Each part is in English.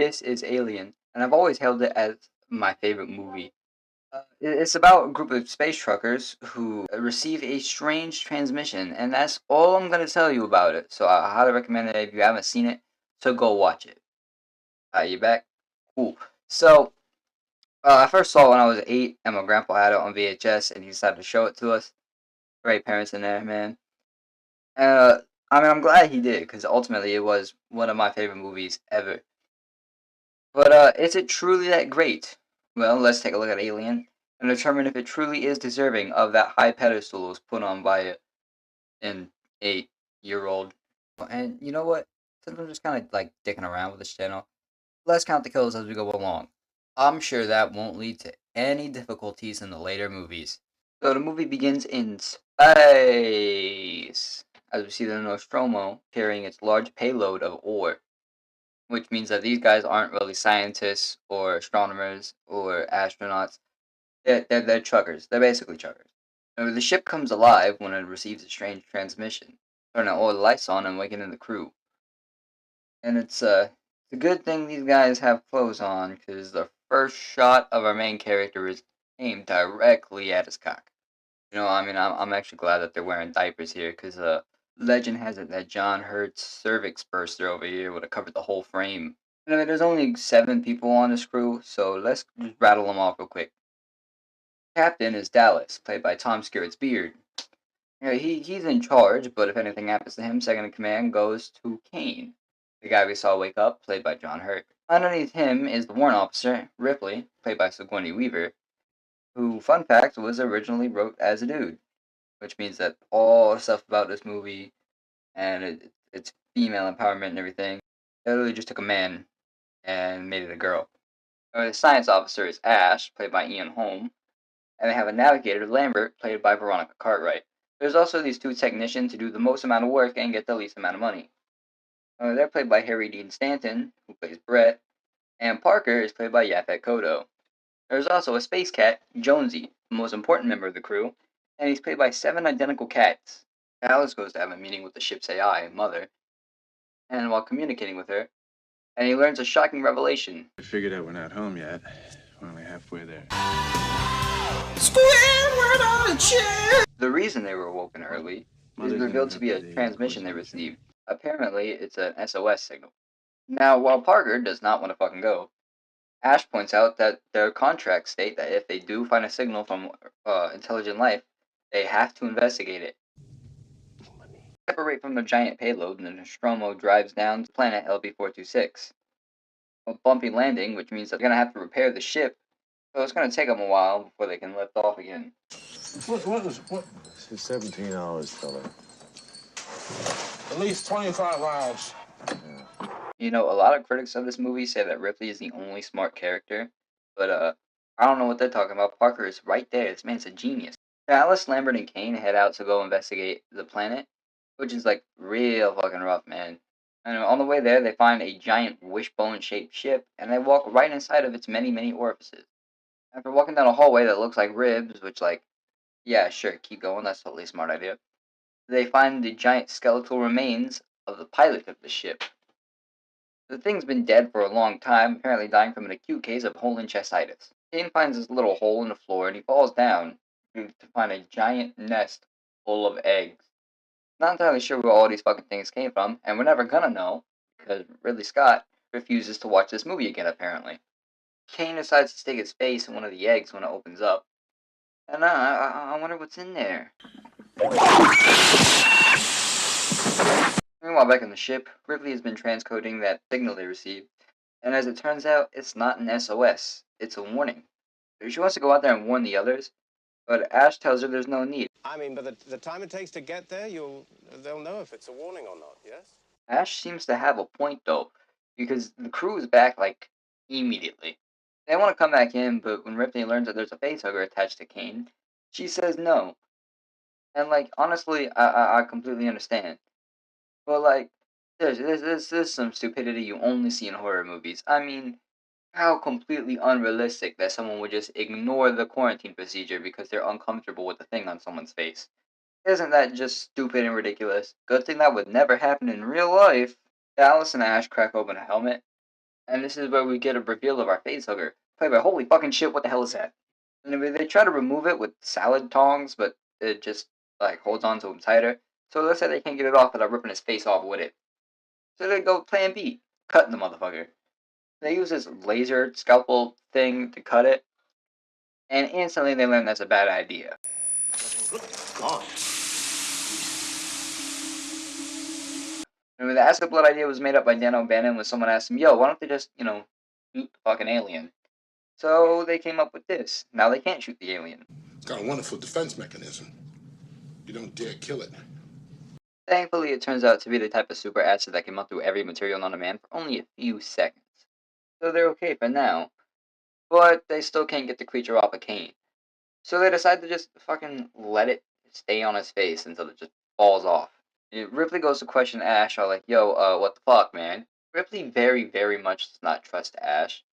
This is Alien, and I've always held it as my favorite movie. It's about a group of space truckers who receive a strange transmission, and that's all I'm going to tell you about it. So I highly recommend it if you haven't seen it, so go watch it. You back? Cool. So I first saw it when I was 8, and my grandpa had it on VHS, and he decided to show it to us. Great parents in there, man. Uh, I'm glad he did, because ultimately it was one of my favorite movies ever. But is it truly that great? Well, let's take a look at Alien and determine if it truly is deserving of that high pedestal it was put on by an 8-year-old. And you know what? Since I'm just kind of like dicking around with this channel, let's count the kills as we go along. I'm sure that won't lead to any difficulties in the later movies. So the movie begins in space, as we see the Nostromo carrying its large payload of ore, which means that these guys aren't really scientists or astronomers or astronauts. They're truckers. They're basically truckers. The ship comes alive when it receives a strange transmission, turning all the lights on and waking the crew. And it's a good thing these guys have clothes on, because the first shot of our main character is aimed directly at his cock. I'm actually glad that they're wearing diapers here, because legend has it that John Hurt's cervix burster over here would have covered the whole frame. There's only 7 people on this crew, so let's just rattle them off real quick. Captain is Dallas, played by Tom Skerritt's Beard. He's in charge, but if anything happens to him, second in command goes to Kane, the guy we saw wake up, played by John Hurt. Underneath him is the warrant officer, Ripley, played by Sigourney Weaver, who, fun fact, was originally wrote as a dude, which means that all the stuff about this movie and its female empowerment and everything, it literally just took a man and made it a girl. The science officer is Ash, played by Ian Holm, and they have a navigator, Lambert, played by Veronica Cartwright. There's also these 2 technicians who do the most amount of work and get the least amount of money. They're played by Harry Dean Stanton, who plays Brett, and Parker is played by Yaphet Kotto. There's also a space cat, Jonesy, the most important member of the crew, and he's played by 7 identical cats. Alice goes to have a meeting with the ship's AI, Mother, and while communicating with her, and he learns a shocking revelation. I figured out we're not home yet. We're only halfway there. The reason they were awoken early is revealed to be a transmission they received. Apparently, it's an SOS signal. Now, while Parker does not want to fucking go, Ash points out that their contracts state that if they do find a signal from intelligent life, they have to investigate it. Separate from the giant payload, and the Nostromo drives down to planet LB-426. A bumpy landing, which means that they're going to have to repair the ship, so it's going to take them a while before they can lift off again. What? This is 17 hours, fella. At least 25 hours. A lot of critics of this movie say that Ripley is the only smart character, but I don't know what they're talking about. Parker is right there. This man's a genius. Alice, Lambert, and Kane head out to go investigate the planet, which is like real fucking rough, man. And on the way there, they find a giant wishbone-shaped ship, and they walk right inside of its many, many orifices. After walking down a hallway that looks like ribs, which, like, yeah, sure, keep going, that's totally a smart idea, they find the giant skeletal remains of the pilot of the ship. The thing's been dead for a long time, apparently dying from an acute case of cholangitis. Kane finds this little hole in the floor, and he falls down to find a giant nest full of eggs. Not entirely sure where all these fucking things came from, and we're never gonna know, because Ridley Scott refuses to watch this movie again, apparently. Kane decides to stick his face in one of the eggs when it opens up, and I wonder what's in there. Meanwhile, back in the ship, Ripley has been transcoding that signal they received, and as it turns out, it's not an SOS, it's a warning. She wants to go out there and warn the others, but Ash tells her there's no need. I mean, but the time it takes to get there, they'll know if it's a warning or not, yes? Ash seems to have a point, though, because the crew is back, like, immediately. They want to come back in, but when Ripley learns that there's a facehugger attached to Kane, she says no. And, like, honestly, I completely understand. But, like, there's some stupidity you only see in horror movies. I mean, how completely unrealistic that someone would just ignore the quarantine procedure because they're uncomfortable with the thing on someone's face. Isn't that just stupid and ridiculous? Good thing that would never happen in real life. Dallas and Ash crack open a helmet, And this is where we get a reveal of our facehugger, played by holy fucking shit, what the hell is that? And they try to remove it with salad tongs, but it just like holds on to him tighter. So it looks like they can't get it off without ripping his face off with it. So they go plan B, cutting the motherfucker. They use this laser scalpel thing to cut it, and instantly they learn that's a bad idea. God. And the acid blood idea was made up by Dan O'Bannon when someone asked him, yo, why don't they just, shoot the fucking alien? So they came up with this. Now they can't shoot the alien. It's got a wonderful defense mechanism. You don't dare kill it. Thankfully, it turns out to be the type of super acid that can melt through every material known to man for only a few seconds. So they're okay for now, but they still can't get the creature off of Kane. So they decide to just fucking let it stay on his face until it just falls off. Ripley goes to question Ash, are like, yo, what the fuck, man? Ripley very, very much does not trust Ash.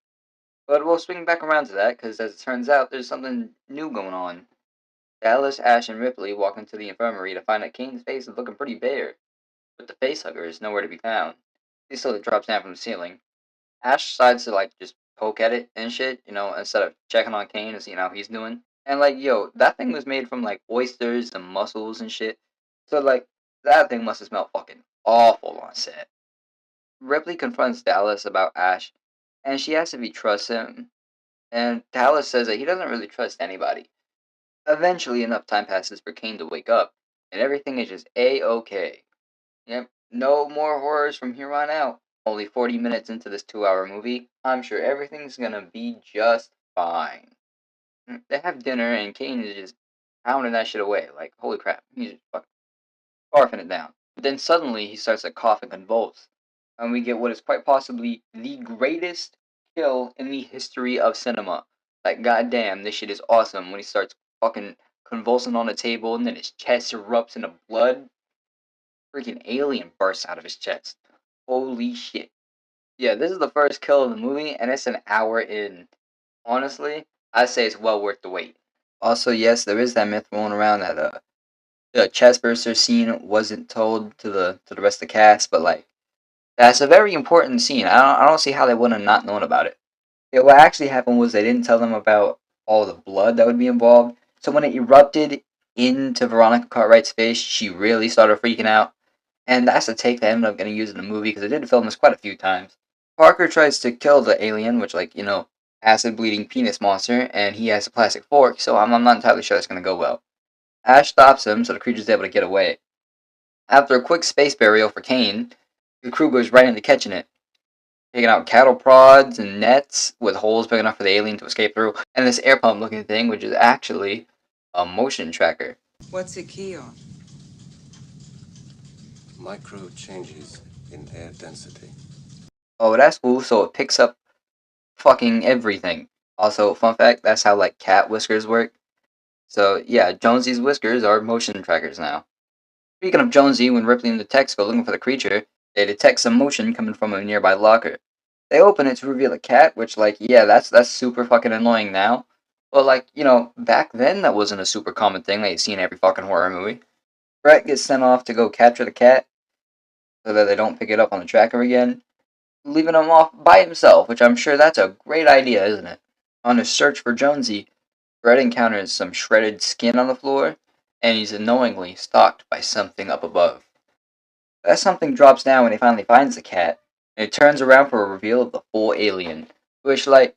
But we'll swing back around to that, because as it turns out, there's something new going on. Dallas, Ash, and Ripley walk into the infirmary to find that Kane's face is looking pretty bare, but the facehugger is nowhere to be found. He slowly drops down from the ceiling. Ash decides to, like, just poke at it and shit, instead of checking on Kane and seeing how he's doing. And, like, yo, that thing was made from, like, oysters and mussels and shit. So, like, that thing must have smelled fucking awful on set. Ripley confronts Dallas about Ash, and she asks if he trusts him. And Dallas says that he doesn't really trust anybody. Eventually, enough time passes for Kane to wake up, and everything is just A-okay. Yep, no more horrors from here on out. Only 40 minutes into this 2-hour movie, I'm sure everything's gonna be just fine. They have dinner, and Kane is just pounding that shit away. Like, holy crap, he's just fucking barfing it down. But then suddenly, he starts to cough and convulse, and we get what is quite possibly the greatest kill in the history of cinema. Like, goddamn, this shit is awesome when he starts fucking convulsing on the table, and then his chest erupts into blood. Freaking alien bursts out of his chest. Holy shit. Yeah, this is the first kill of the movie, and it's an hour in. Honestly, I say it's well worth the wait. Also, yes, there is that myth rolling around that the chest burster scene wasn't told to the rest of the cast, but like that's a very important scene. I don't see how they would have not known about it. Yeah, what actually happened was they didn't tell them about all the blood that would be involved. So when it erupted into Veronica Cartwright's face, she really started freaking out. And that's a take that ended up getting used in the movie because they did film this quite a few times. Parker tries to kill the alien, which, like, acid bleeding penis monster, and he has a plastic fork, so I'm not entirely sure that's going to go well. Ash stops him, so the creature's able to get away. After a quick space burial for Kane, the crew goes right into catching it, taking out cattle prods and nets with holes big enough for the alien to escape through, and this air pump looking thing, which is actually a motion tracker. What's it key on? Micro changes in air density. Oh, that's cool, so it picks up fucking everything. Also, fun fact, that's how, like, cat whiskers work. So, yeah, Jonesy's whiskers are motion trackers now. Speaking of Jonesy, when Ripley and the techs go looking for the creature, they detect some motion coming from a nearby locker. They open it to reveal a cat, which, like, yeah, that's super fucking annoying now. But, like, back then that wasn't a super common thing that you see in every fucking horror movie. Brett gets sent off to go capture the cat so that they don't pick it up on the tracker again, leaving him off by himself, which I'm sure that's a great idea, isn't it? On his search for Jonesy, Brett encounters some shredded skin on the floor, and he's unknowingly stalked by something up above. That something drops down when he finally finds the cat, and it turns around for a reveal of the full alien, which, like,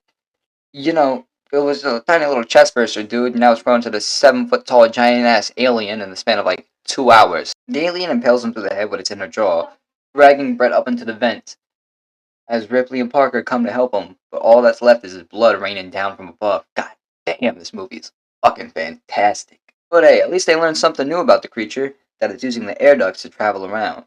it was a tiny little chest burster dude, and now it's grown to this 7-foot tall giant ass alien in the span of like 2 hours. The alien impales him through the head with its inner jaw, dragging Brett up into the vent, as Ripley and Parker come to help him, but all that's left is his blood raining down from above. God damn, this movie's fucking fantastic. But hey, at least they learned something new about the creature, that it's using the air ducts to travel around.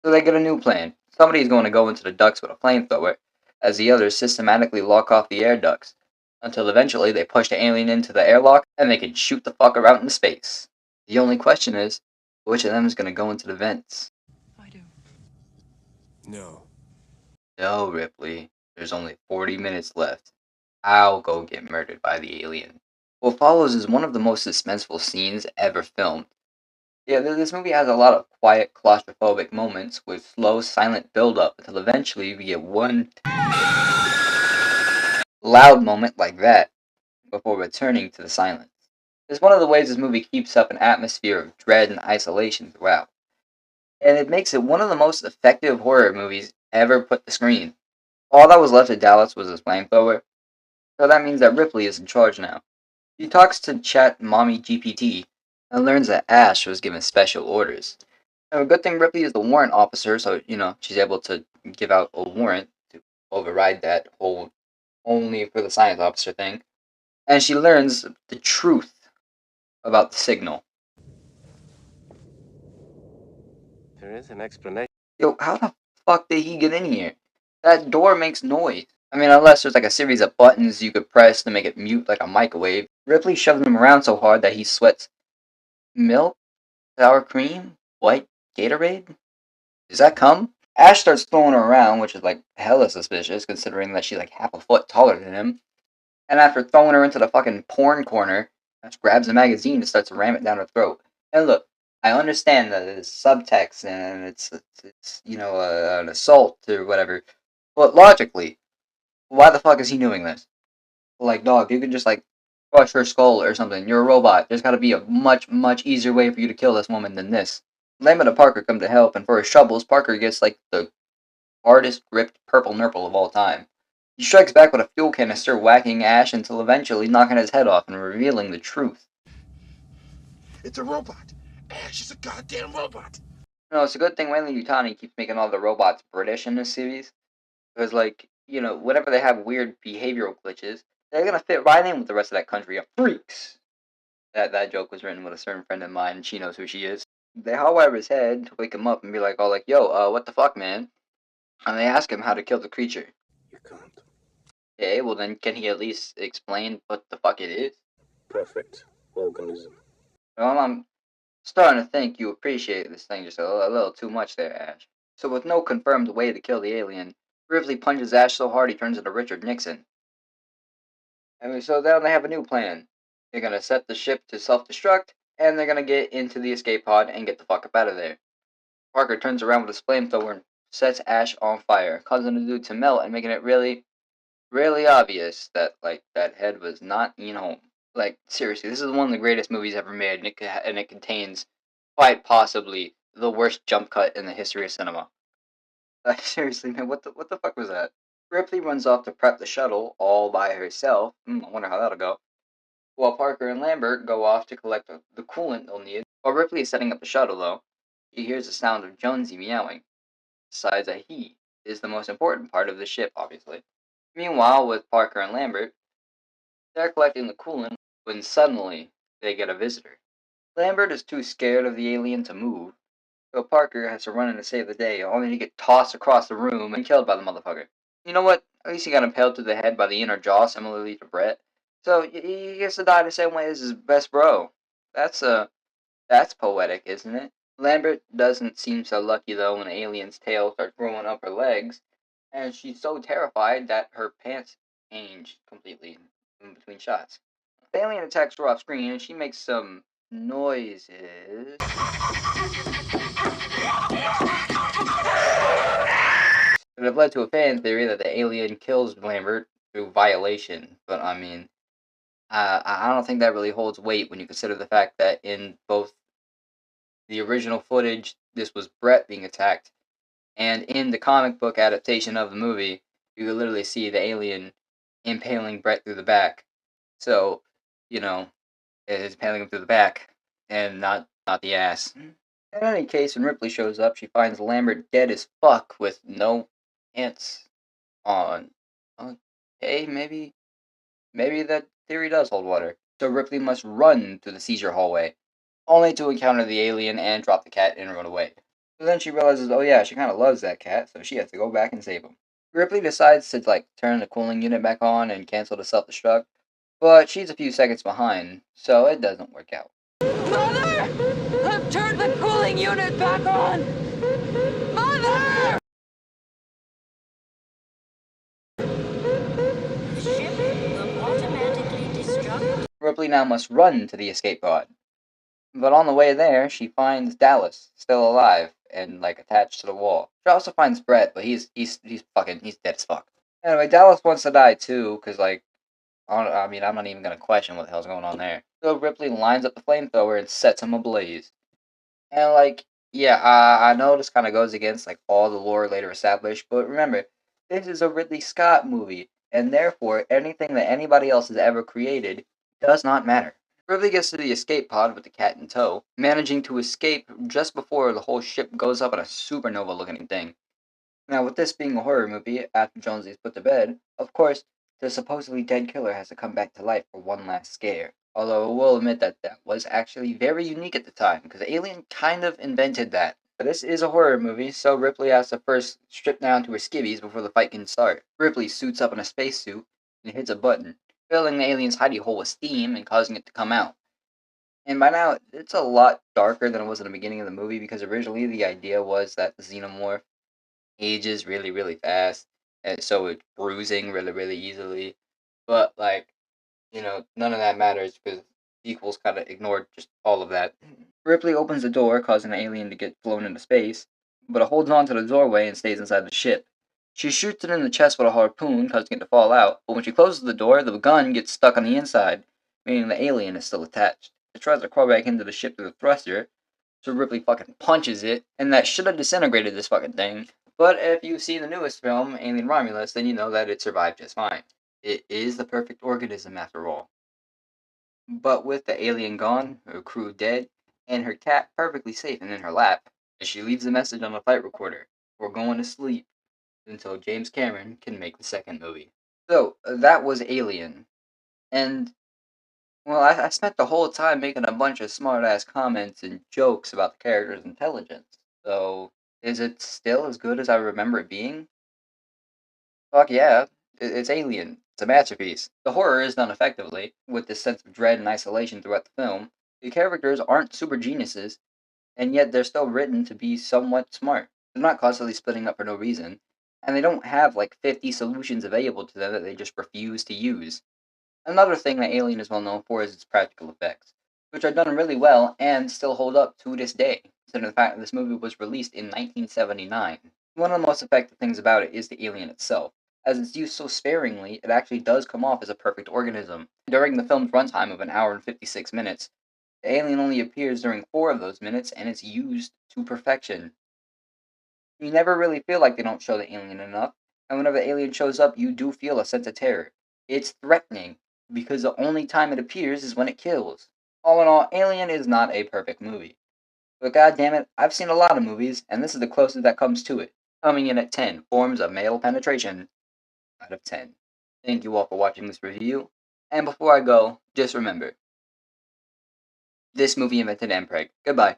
So they get a new plan. Somebody's going to go into the ducts with a flamethrower, as the others systematically lock off the air ducts, until eventually they push the alien into the airlock and they can shoot the fucker out into space. The only question is, which of them is going to go into the vents? I do. No. No, Ripley. There's only 40 minutes left. I'll go get murdered by the alien. What follows is one of the most suspenseful scenes ever filmed. Yeah, this movie has a lot of quiet, claustrophobic moments with slow, silent build-up until eventually we get one loud moment like that before returning to the silence. It's one of the ways this movie keeps up an atmosphere of dread and isolation throughout, and it makes it one of the most effective horror movies ever put to screen. All that was left of Dallas was his flamethrower, so that means that Ripley is in charge now. She talks to Chat Mommy GPT and learns that Ash was given special orders. And a good thing Ripley is the warrant officer, so she's able to give out a warrant to override that whole only for the science officer thing. And she learns the truth about the signal. There is an explanation. Yo, how the fuck did he get in here? That door makes noise. I mean, unless there's like a series of buttons you could press to make it mute like a microwave. Ripley shoves him around so hard that he sweats. Milk? Sour cream? White Gatorade? Does that come? Ash starts throwing her around, which is like hella suspicious considering that she's like half a foot taller than him. And after throwing her into the fucking porn corner, Ash grabs a magazine and starts to ram it down her throat. And look, I understand that it's subtext and it's an assault or whatever, but logically, why the fuck is he doing this? Like, dog, you can just like crush her skull or something. You're a robot. There's got to be a much easier way for you to kill this woman than this. Lambert and Parker come to help, and for his troubles, Parker gets like the hardest gripped purple nurple of all time. He strikes back with a fuel canister, whacking Ash until eventually knocking his head off and revealing the truth. It's a robot. Ash is a goddamn robot. It's a good thing Wayne Yutani keeps making all the robots British in this series. Because, like, whenever they have weird behavioral glitches, they're gonna fit right in with the rest of that country of freaks. That joke was written with a certain friend of mine, and she knows who she is. They hotwire his head to wake him up and be like, yo, what the fuck, man? And they ask him how to kill the creature. You can't. Okay, well then, can he at least explain what the fuck it is? Perfect organism. Well, I'm starting to think you appreciate this thing just a little too much there, Ash. So with no confirmed way to kill the alien, Ripley punches Ash so hard he turns into Richard Nixon. So now they have a new plan. They're gonna set the ship to self-destruct, and they're gonna get into the escape pod and get the fuck up out of there. Parker turns around with his flamethrower and sets Ash on fire, causing the dude to melt and making it really, really obvious that that head was not Ian Holm. Like seriously, this is one of the greatest movies ever made, and it contains quite possibly the worst jump cut in the history of cinema. Seriously, man, what the fuck was that? Ripley runs off to prep the shuttle all by herself. I wonder how that'll go. While Parker and Lambert go off to collect the coolant they'll need. While Ripley is setting up the shuttle, though, she hears the sound of Jonesy meowing. Decides that he is the most important part of the ship, obviously. Meanwhile, with Parker and Lambert, they're collecting the coolant when suddenly they get a visitor. Lambert is too scared of the alien to move, so Parker has to run in to save the day, only to get tossed across the room and killed by the motherfucker. You know what? At least he got impaled through the head by the inner jaw, similarly to Brett. So he gets to die the same way as his best bro. That's poetic, isn't it? Lambert doesn't seem so lucky though when the alien's tail starts growing up her legs, and she's so terrified that her pants change completely in between shots. The alien attacks her off screen, and she makes some noises that have led to a fan theory that the alien kills Lambert through violation. But I mean, I don't think that really holds weight when you consider the fact that in both the original footage, this was Brett being attacked, and in the comic book adaptation of the movie, you could literally see the alien impaling Brett through the back. So, you know, it's impaling him through the back and not the ass. In any case, when Ripley shows up, she finds Lambert dead as fuck with no pants on. Okay, maybe that theory does hold water. So Ripley must run through the seizure hallway, only to encounter the alien and drop the cat and run away. So then she realizes, oh yeah, she kind of loves that cat, so she has to go back and save him. Ripley decides to turn the cooling unit back on and cancel the self-destruct, but she's a few seconds behind, so it doesn't work out. Mother! I've turned the cooling unit back on! Mother! The ship will automatically destruct. Ripley now must run to the escape pod. But on the way there, she finds Dallas still alive and like attached to the wall. She also finds Brett, but he's dead as fuck. Anyway, Dallas wants to die too, cause like I mean I'm not even gonna question what the hell's going on there. So Ripley lines up the flamethrower and sets him ablaze. And like yeah, I know this kind of goes against like all the lore later established, but remember, this is a Ridley Scott movie, and therefore anything that anybody else has ever created does not matter. Ripley gets to the escape pod with the cat in tow, managing to escape just before the whole ship goes up in a supernova looking thing. Now, with this being a horror movie, after Jonesy is put to bed, of course, the supposedly dead killer has to come back to life for one last scare. Although I will admit that that was actually very unique at the time, because Alien kind of invented that. But this is a horror movie, so Ripley has to first strip down to her skivvies before the fight can start. Ripley suits up in a spacesuit and hits a button, filling the alien's hidey hole with steam and causing it to come out. And by now, it's a lot darker than it was in the beginning of the movie, because originally the idea was that the xenomorph ages really, really fast, and so it's bruising really, really easily. But like, none of that matters because sequels kind of ignored just all of that. Ripley opens the door, causing the alien to get flown into space, but it holds on to the doorway and stays inside the ship. She shoots it in the chest with a harpoon, causing it to fall out, but when she closes the door, the gun gets stuck on the inside, meaning the alien is still attached. It tries to crawl back into the ship through the thruster, so Ripley fucking punches it, and that should have disintegrated this fucking thing. But if you've seen the newest film, Alien Romulus, then you know that it survived just fine. It is the perfect organism after all. But with the alien gone, her crew dead, and her cat perfectly safe and in her lap, she leaves a message on the flight recorder. We're going to sleep until James Cameron can make the second movie. So, that was Alien. And, well, I spent the whole time making a bunch of smart ass comments and jokes about the character's intelligence. So, is it still as good as I remember it being? Fuck yeah. It's Alien. It's a masterpiece. The horror is done effectively, with this sense of dread and isolation throughout the film. The characters aren't super geniuses, and yet they're still written to be somewhat smart. They're not constantly splitting up for no reason, and they don't have like 50 solutions available to them that they just refuse to use. Another thing that Alien is well known for is its practical effects, which are done really well and still hold up to this day, considering the fact that this movie was released in 1979. One of the most effective things about it is the alien itself. As it's used so sparingly, it actually does come off as a perfect organism. During the film's runtime of an hour and 56 minutes, the alien only appears during 4 of those minutes, and it's used to perfection. You never really feel like they don't show the alien enough, and whenever the alien shows up, you do feel a sense of terror. It's threatening, because the only time it appears is when it kills. All in all, Alien is not a perfect movie. But god damn it, I've seen a lot of movies, and this is the closest that comes to it. Coming in at 10 forms of male penetration out of 10. Thank you all for watching this review, and before I go, just remember, this movie invented Mpreg. Goodbye.